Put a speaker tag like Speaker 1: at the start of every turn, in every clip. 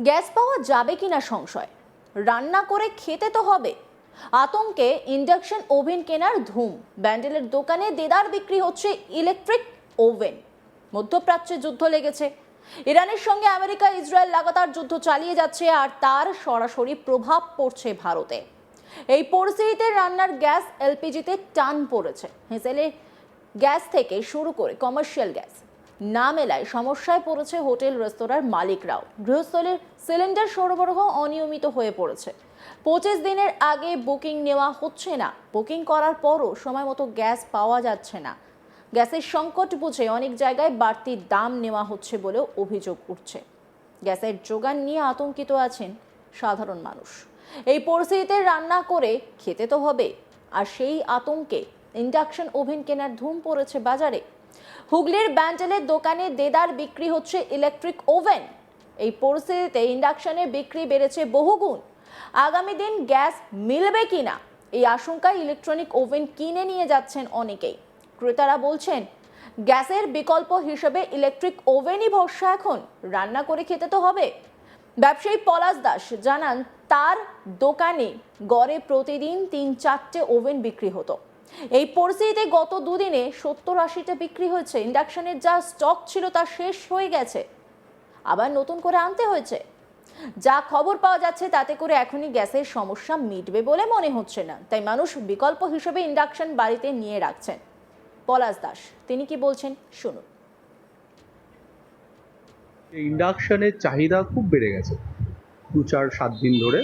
Speaker 1: Gas পাওয়া যাবে কিনা সংশয়, রান্না করে খেতে তো হবে। আতঙ্কে ইন্ডাকশন ওভেন কেনার ধুম। ব্যান্ডেলের দোকানে দেদার বিক্রি হচ্ছে ইলেকট্রিক ওভেন। মধ্যপ্রাচ্যে যুদ্ধ লেগেছে। ইরানের সঙ্গে আমেরিকা ইসরায়েল লাগাতার যুদ্ধ চালিয়ে যাচ্ছে, আর তার সরাসরি প্রভাব পড়ছে ভারতে। এই পরিস্থিতিতে রান্নার গ্যাস এলপিজিতে টান পড়েছে। হেসেলে গ্যাস থেকে শুরু করে কমার্শিয়াল গ্যাস না মেলায় সমস্যায় পড়েছে হোটেল রেস্তোরাঁর মালিকরাও। গৃহস্থলীর সিলিন্ডার সরবরাহ অনিয়মিত হয়ে পড়েছে। 25 দিনের আগে বুকিং নেওয়া হচ্ছে না, বুকিং করার পরও সময় মতো গ্যাস পাওয়া যাচ্ছে না। গ্যাসের সংকট বুঝে অনেক জায়গায় বাড়তি দাম নেওয়া হচ্ছে বলেও অভিযোগ উঠছে। গ্যাসের যোগান নিয়ে আতঙ্কিত আছেন সাধারণ মানুষ। এই পরিস্থিতিতে রান্না করে খেতে তো হবে, আর সেই আতঙ্কে ইন্ডাকশন ওভেন কেনার ধুম পড়েছে বাজারে। হুগলির ব্যান্ডেলের দোকানে দেদার বিক্রি হচ্ছে ইলেকট্রিক ওভেন। এই পরিস্থিতিতে ইন্ডাকশনের বিক্রি বেড়েছে বহুগুণ। আগামী দিন গ্যাস মিলবে কিনা এই আশঙ্কায় ইলেকট্রনিক ওভেন কিনে নিয়ে যাচ্ছেন অনেকেই। ক্রেতারা বলছেন, গ্যাসের বিকল্প হিসেবে ইলেকট্রিক ওভেনই ভরসা এখন, রান্না করে খেতে তো হবে। ব্যবসায়ী পলাশ দাস জানান, তার দোকানে গড়ে প্রতিদিন 3-4টে ওভেন বিক্রি হতো। এই পরিস্থিতিতে গত দুদিনে 70-80টা বিক্রি হয়েছে। ইন্ডাকশনের যা স্টক ছিল তা শেষ হয়ে গেছে, আবার নতুন করে আনতে হয়েছে। যা খবর পাওয়া যাচ্ছে তাতে করে এখনই গ্যাসের সমস্যা মিটবে বলে মনে হচ্ছে না, তাই মানুষ বিকল্প হিসেবে ইন্ডাকশন বাড়িতে নিয়ে রাখছেন। পলাশ দাস তিনি কি বলছেন শুনুন।
Speaker 2: ইন্ডাকশনের চাহিদা খুব বেড়ে গেছে 2-4-7 দিন ধরে।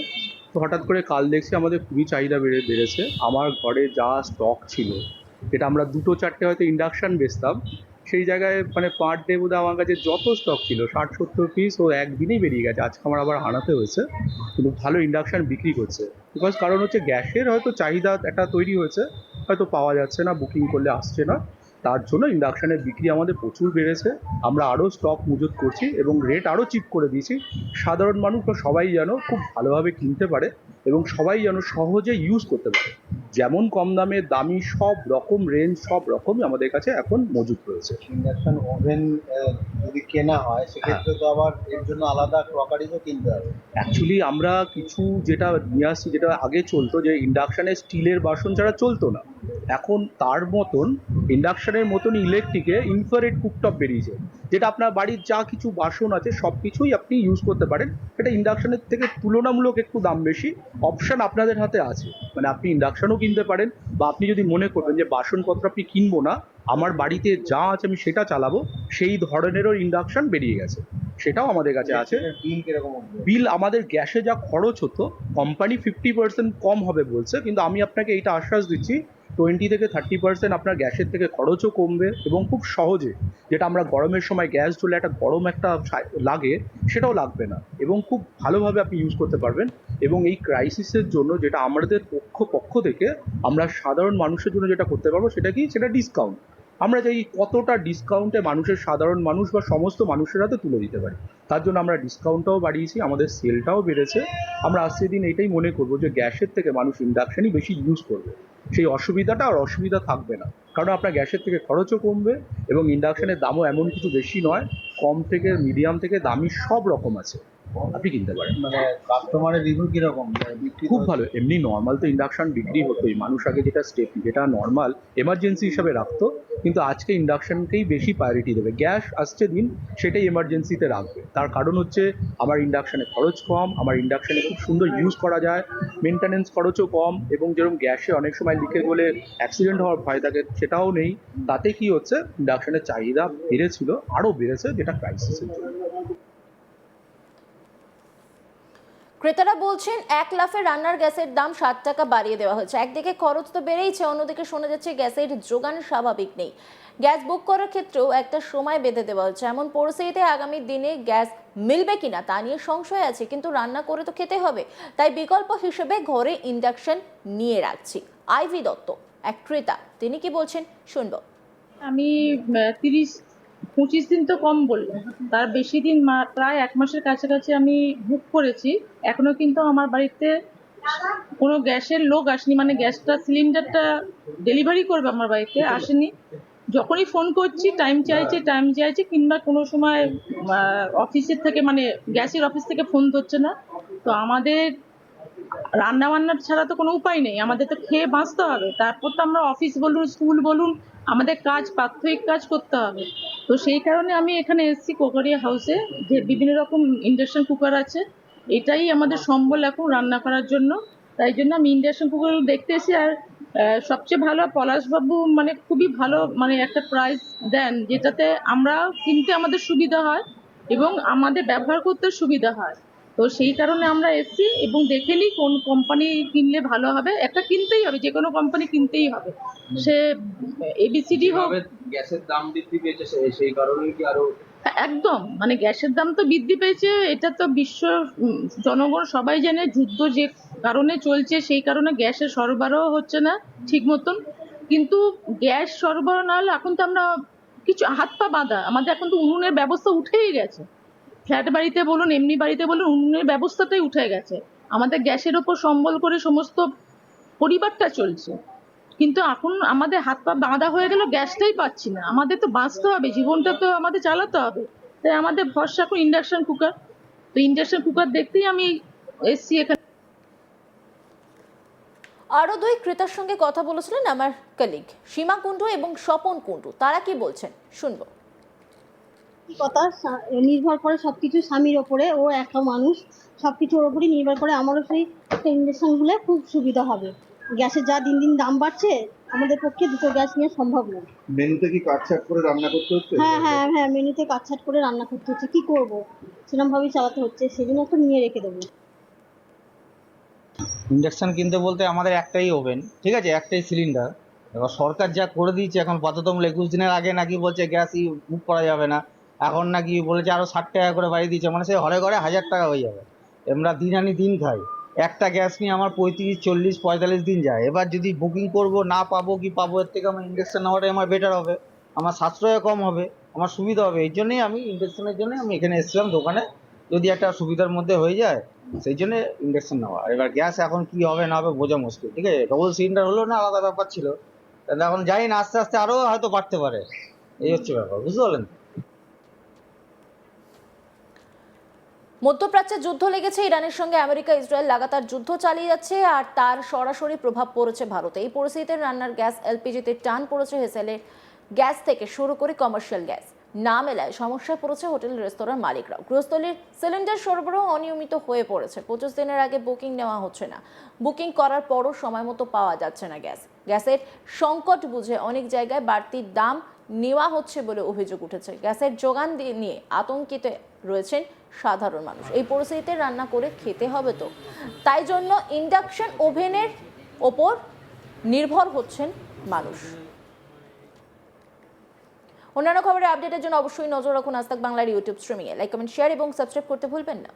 Speaker 2: তো হঠাৎ করে কাল দেখছি আমাদের খুবই চাহিদা বেড়েছে। আমার ঘরে যা স্টক ছিল, যেটা আমরা 2-4টে হয়তো ইন্ডাকশন বেচতাম, সেই জায়গায় মানে পার ডে বোধহয় আমার কাছে যত স্টক ছিল 60-70 পিস ও একদিনেই বেরিয়ে গেছে। আজকে আমার আবার আনাতে হয়েছে, কিন্তু ভালো ইন্ডাকশন বিক্রি করছে। বিকজ কারণ হচ্ছে গ্যাসের হয়তো চাহিদা একটা তৈরি হয়েছে, হয়তো পাওয়া যাচ্ছে না, বুকিং করলে আসছে না, তার জন্য ইন্ডাকশনের বিক্রি আমাদের প্রচুর বেড়েছে। আমরা আরও স্টক মজুত করছি এবং রেট আরও চিপ করে দিয়েছি। সাধারণ মানুষ বা সবাই যেন খুব ভালোভাবে কিনতে পারে এবং সবাই যেন সহজে ইউজ করতে পারে। যেমন কম দামে দামি সব রকম রেঞ্জ, সব রকমই আমাদের কাছে এখন মজুত রয়েছে।
Speaker 3: ইন্ডাকশন ওভেন যদি কেনা হয় সেক্ষেত্রে তো আবার এর জন্য আলাদা ক্রকারিজও কিনতে হবে।
Speaker 2: অ্যাকচুয়ালি আমরা কিছু যেটা নিয়ে আসছি, যেটা আগে চলতো, যে ইন্ডাকশানের স্টিলের বাসন ছাড়া চলতো না, এখন তার মতন ইন্ডাকশানের মতন ইলেকট্রিকে ইনফ্রারেড কুকটপ বেরিয়েছে, যেটা আপনার বাড়ির যা কিছু বাসন আছে সব কিছুই আপনি ইউজ করতে পারেন। এটা ইন্ডাকশানের থেকে তুলনামূলক একটু দাম বেশি। অপশান আপনাদের হাতে আছে, মানে আপনি ইন্ডাকশানও কিনতে পারেন, বা আপনি যদি মনে করবেন যে বাসনপত্র আপনি কিনবো না, আমার বাড়িতে যা আছে আমি সেটা চালাবো, সেই ধরনেরও ইন্ডাকশান বেরিয়ে গেছে, সেটাও আমাদের কাছে আছে।
Speaker 3: বিল কিরকম?
Speaker 2: বিল আমাদের গ্যাসে যা খরচ হতো, কোম্পানি 50% কম হবে বলছে, কিন্তু আমি আপনাকে এইটা আশ্বাস দিচ্ছি 20-30% আপনার গ্যাসের থেকে খরচও কমবে এবং খুব সহজে, যেটা আমরা গরমের সময় গ্যাস জ্বলে একটা গরম একটা লাগে, সেটাও লাগবে না এবং খুব ভালোভাবে আপনি ইউজ করতে পারবেন। এবং এই ক্রাইসিসের জন্য যেটা আমাদের পক্ষ থেকে আমরা সাধারণ মানুষের জন্য যেটা করতে পারবো, সেটা কি, সেটা ডিসকাউন্ট। আমরা চাই কতটা ডিসকাউন্টে মানুষের, সাধারণ মানুষ বা সমস্ত মানুষের হাতে তুলে দিতে পারি, তার জন্য আমরা ডিসকাউন্টটাও বাড়িয়েছি, আমাদের সেলটাও বেড়েছে। আমরা আজকে দিন এটাই মনে করবো যে গ্যাসের থেকে মানুষ ইন্ডাকশনই বেশি ইউজ করবে। সেই অসুবিধাটা আর অসুবিধা থাকবে না, কারণ আপনার গ্যাসের থেকে খরচও কমবে এবং ইন্ডাকশনের দামও এমন কিছু বেশি নয়, কম থেকে মিডিয়াম থেকে দামি সব রকম আছে, আপনি কিনতে পারেন।
Speaker 3: মানে কাস্টমারের রিভিউ কিরকম?
Speaker 2: খুব ভালো। এমনি নর্মাল তো ইন্ডাকশন বিক্রি হতোই, মানুষ আগে যেটা নর্মাল এমার্জেন্সি হিসাবে রাখতো, কিন্তু আজকে ইন্ডাকশনকেই বেশি প্রায়োরিটি দেবে। গ্যাস আসছে দিন, সেটাই এমার্জেন্সিতে রাখবে। তার কারণ হচ্ছে আমার ইন্ডাকশনে খরচ কম, আমার ইন্ডাকশনে খুব সুন্দর ইউজ করা যায়, মেনটেন্যান্স খরচও কম, এবং যেরকম গ্যাসে অনেক সময় লিকেজ বলে অ্যাক্সিডেন্ট হওয়ার ভয় থাকে, সেটাও নেই। তাতে কি হচ্ছে, ইন্ডাকশনের চাহিদা বেড়েছিল, আরও বেড়েছে, যেটা ক্রাইসিসের জন্য।
Speaker 1: ক্রেতারা বলছেন, 1 লাফে রান্নার গ্যাসের দাম 60 টাকা বাড়িয়ে দেওয়া হয়েছে। একদিকে খরচ তো বেড়েইছে, অন্যদিকে শোনা যাচ্ছে গ্যাসের যোগান স্বাভাবিক নেই। গ্যাস বুক করার ক্ষেত্রেও একটা সময় বেঁধে দেওয়া হচ্ছে। এমন পরিস্থিতিতে আগামী দিনে গ্যাস মিলবে কিনা তা নিয়ে সংশয় আছে, কিন্তু রান্না করে তো খেতে হবে, তাই বিকল্প হিসেবে ঘরে ইন্ডাকশন নিয়ে রাখছি। আইভি দত্ত এক ক্রেতা, তিনি কি বলছেন শুনবো।
Speaker 4: আমি 30-25 দিন তো কম বললো, তার বেশি দিন, প্রায় 1 মাসের কাছাকাছি আমি বুক করেছি। এখনো কিন্তু আমার বাড়িতে কোনো গ্যাসের লোক আসেনি, মানে গ্যাসটা সিলিন্ডারটা ডেলিভারি করবে আমার বাড়িতে আসেনি। যখনই ফোন করছি টাইম চাইছে, কিংবা কোনো সময় অফিসের থেকে মানে গ্যাসের অফিস থেকে ফোন ধরছে না। তো আমাদের রান্না বান্নার ছাড়া তো কোনো উপায় নেই, আমাদের তো খেয়ে বাঁচতে হবে। তারপর তো আমরা অফিস বলুন, স্কুল বলুন, আমাদের কাজ প্রাত্যহিক কাজ করতে হবে। তো সেই কারণে আমি এখানে এসেছি কোকারিয়া হাউসে, যে বিভিন্ন রকম ইন্ডাকশন কুকার আছে, এটাই আমাদের সম্বল এখন রান্না করার জন্য। তাই জন্য আমি ইন্ডাকশন কুকার দেখতে এসেছি। আর সবচেয়ে ভালো পলাশবাবু মানে খুবই ভালো মানে একটা প্রাইস দেন, যেটাতে আমরা কিনতে আমাদের সুবিধা হয় এবং আমাদের ব্যবহার করতে সুবিধা হয়। তো সেই কারণে আমরা এসেছি এবং দেখে নিই কোন কোম্পানি কিনলে ভালো হবে। একটা কিনতেই হবে, যে কোনো কোম্পানি কিনতেই হবে, সে এবিসিডি হোক।
Speaker 5: গ্যাসের দাম বৃদ্ধি পেয়েছে সেই কারণে কি আরো
Speaker 4: একদম মানে গ্যাসের দাম তো বৃদ্ধি পেয়েছে, এটা তো বিশ্ব জনগণ সবাই জানে। যুদ্ধ যে কারণে চলছে সেই কারণে গ্যাসের সরবরাহ হচ্ছে না ঠিক মতন। কিন্তু গ্যাস সরবরাহ না হলে এখন তো আমরা কিছু হাত পা বাঁধা, আমাদের এখন তো উনুনের ব্যবস্থা উঠেই গেছে। ফ্ল্যাট বাড়িতে বলুন, এমনি বাড়িতে বলুন, উনুনের ব্যবস্থাটাই উঠে গেছে। আমাদের গ্যাসের ওপর সম্বল করে সমস্ত পরিবারটা চলছে। কিন্তু এখন আমাদের হাত পা বাঁধা হয়ে গেল, গ্যাসটাই পাচ্ছি না। আমাদের তো বাঁচতে হবে, জীবনটা তো আমাদের চালাতে হবে। তাই আমাদের ভরসা এখন ইন্ডাকশন কুকার। তো ইন্ডাকশন কুকার দেখতেই আমি এসছি এখানে।
Speaker 1: আরও দুই ক্রেতার সঙ্গে কথা বলেছিলেন আমার কলিগ সীমা কুণ্ডু এবং স্বপন কুণ্ডু। তারা কি বলছেন শুনবো।
Speaker 6: কথা নির্ভর করে সবকিছু স্বামীর ওপরে, ও একা মানুষ, সবকিছুর ওপরই নির্ভর করে। আমারও সেই একটা ইন্ডাকশন হলে খুব সুবিধা হবে। গ্যাসের যা দিন দিন দাম বাড়ছে, আমাদের পক্ষে দুটো গ্যাস নিয়ে সম্ভব নয়।
Speaker 3: মেনুতে কি কাটছাট করে রান্না করতে হচ্ছে?
Speaker 6: হ্যাঁ, মেনুতে কাটছাট করে রান্না করতে হচ্ছে, কি করব, সেরকম ভাবেই চালাতে হচ্ছে। সেজন্য একটা নিয়ে রেখে দেবো।
Speaker 7: ইন্ডাকশন কিনতে বলতে আমাদের একটাই ওভেন, ঠিক আছে, একটাই সিলিন্ডার। এবার সরকার যা করে দিয়েছে এখন বাধ্যতামূলক 21 দিনের আগে নাকি বলছে গ্যাসই বুক করা যাবে না, এখন নাকি বলেছে আরো 60 টাকা করে বাড়িয়ে দিয়েছে, মানে সে ঘরে ঘরে 1000 টাকা হয়ে যাবে। আমরা দিন আনি দিন খাই, একটা গ্যাস নিয়ে আমার 35, 40, 45 দিন যায়। এবার যদি বুকিং করব না পাবো কি পাবো, এর থেকে আমার ইন্ডাকশন নেওয়াটাই আমার বেটার হবে, আমার সাশ্রয় কম হবে, আমার সুবিধা হবে। এই জন্যই আমি ইন্ডাকশনের জন্য আমি এখানে এসেছিলাম দোকানে, যদি একটা সুবিধার মধ্যে হয়ে যায় সেই জন্য ইন্ডাকশন নেওয়া। এবার গ্যাস এখন কি হবে না হবে বোঝা মুশকিল, ঠিক আছে। ডবল সিলিন্ডার হলো না আলাদা ব্যাপার ছিল, তাহলে এখন জানি না, আস্তে আস্তে আরো হয়তো বাড়তে পারে। এই হচ্ছে ব্যাপার, বুঝতে পারলেন।
Speaker 1: মধ্যপ্রাচ্যে যুদ্ধ লেগেছে, ইরানের সঙ্গে আমেরিকা ইসরায়েল লাগাতার যুদ্ধ চালিয়ে যাচ্ছে আর তার সরাসরি প্রভাব পড়েছে ভারতে। এই পরিস্থিতিতে রান্নার গ্যাস এলপিজিতে টান পড়েছে হেসেলের গ্যাস থেকে শুরু করে কমার্শিয়াল গ্যাস না মেলায় সমস্যায় পড়েছে হোটেল রেস্তোরাঁর মালিকরাও। গৃহস্থলীর সিলিন্ডার সরবরাহ অনিয়মিত হয়ে পড়েছে, 25 দিনের আগে বুকিং নেওয়া হচ্ছে না, বুকিং করার পরও সময় মতো পাওয়া যাচ্ছে না গ্যাসের সংকট বুঝে অনেক জায়গায় বাড়তি দাম নেওয়া হচ্ছে বলে অভিযোগ উঠেছে। গ্যাসের যোগান নিয়ে আতঙ্কিত রয়েছেন সাধারণ মানুষ। এই পরিস্থিতিতে রান্না করে খেতে হবে, তো তাই জন্য ইন্ডাকশন ওভেনের ওপর নির্ভর হচ্ছেন মানুষ। অন্যান্য খবরের আপডেটের জন্য অবশ্যই নজর রাখুন আজ তাক বাংলার ইউটিউব স্ট্রিমিংয়ে। লাইক, কমেন্ট, শেয়ার এবং সাবস্ক্রাইব করতে ভুলবেন না।